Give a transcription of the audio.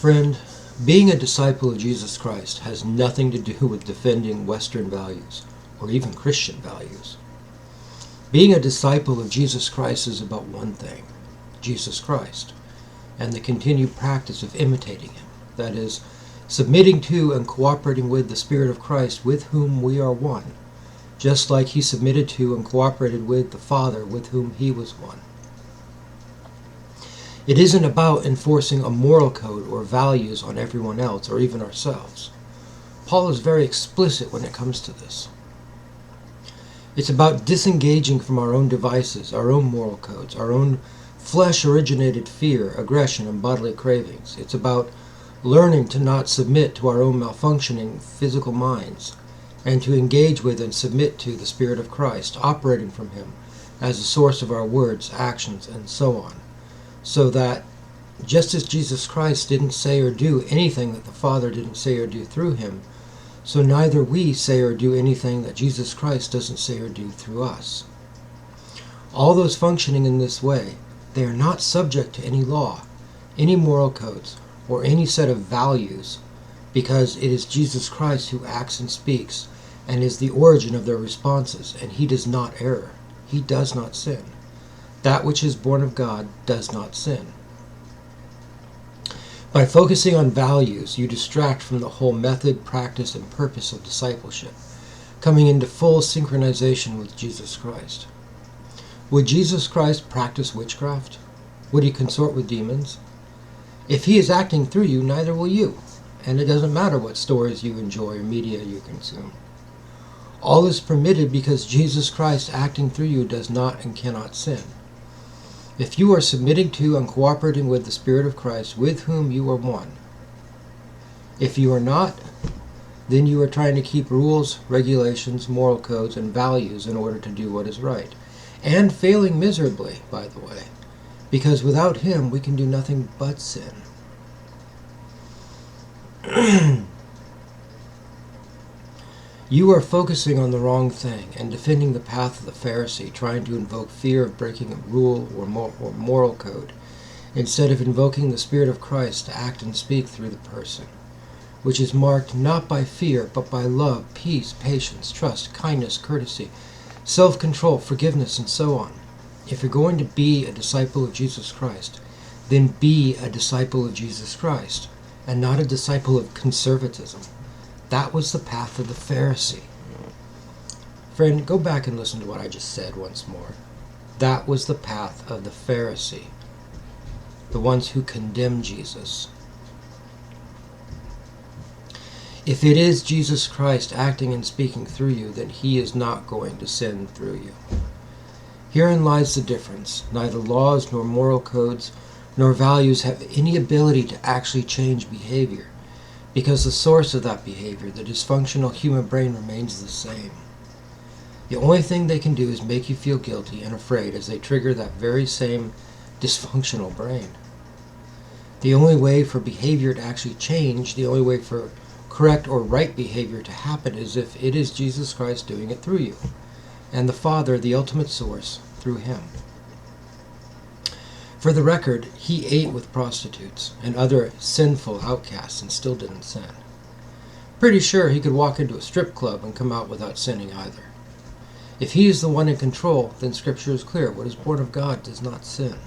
Friend, being a disciple of Jesus Christ has nothing to do with defending Western values or even Christian values. Being a disciple of Jesus Christ is about one thing, Jesus Christ, and the continued practice of imitating him, that is, submitting to and cooperating with the Spirit of Christ with whom we are one, just like he submitted to and cooperated with the Father with whom he was one. It isn't about enforcing a moral code or values on everyone else or even ourselves. Paul is very explicit when it comes to this. It's about disengaging from our own devices, our own moral codes, our own flesh-originated fear, aggression, and bodily cravings. It's about learning to not submit to our own malfunctioning physical minds and to engage with and submit to the Spirit of Christ, operating from him as the source of our words, actions, and so on. So that, just as Jesus Christ didn't say or do anything that the Father didn't say or do through him, so neither we say or do anything that Jesus Christ doesn't say or do through us. All those functioning in this way, they are not subject to any law, any moral codes, or any set of values, because it is Jesus Christ who acts and speaks, and is the origin of their responses, and he does not err. He does not sin. That which is born of God does not sin. By focusing on values, you distract from the whole method, practice, and purpose of discipleship, coming into full synchronization with Jesus Christ. Would Jesus Christ practice witchcraft? Would he consort with demons? If he is acting through you, neither will you, and it doesn't matter what stories you enjoy or media you consume. All is permitted because Jesus Christ acting through you does not and cannot sin. If you are submitting to and cooperating with the Spirit of Christ with whom you are one. If you are not, then you are trying to keep rules, regulations, moral codes, and values in order to do what is right. And failing miserably, by the way, because without him we can do nothing but sin. You are focusing on the wrong thing and defending the path of the Pharisee, trying to invoke fear of breaking a rule or moral code, instead of invoking the Spirit of Christ to act and speak through the person, which is marked not by fear, but by love, peace, patience, trust, kindness, courtesy, self-control, forgiveness, and so on. If you're going to be a disciple of Jesus Christ, then be a disciple of Jesus Christ, and not a disciple of conservatism. That was the path of the Pharisee. Friend, go back and listen to what I just said once more. That was the path of the Pharisee, the ones who condemned Jesus. If it is Jesus Christ acting and speaking through you, then he is not going to sin through you. Herein lies the difference. Neither laws nor moral codes nor values have any ability to actually change behavior, because the source of that behavior, the dysfunctional human brain, remains the same. The only thing they can do is make you feel guilty and afraid as they trigger that very same dysfunctional brain. The only way for behavior to actually change, the only way for correct or right behavior to happen, is if it is Jesus Christ doing it through you, and the Father, the ultimate source, through him. For the record, he ate with prostitutes and other sinful outcasts and still didn't sin. Pretty sure he could walk into a strip club and come out without sinning either. If he is the one in control, then Scripture is clear. What is born of God does not sin.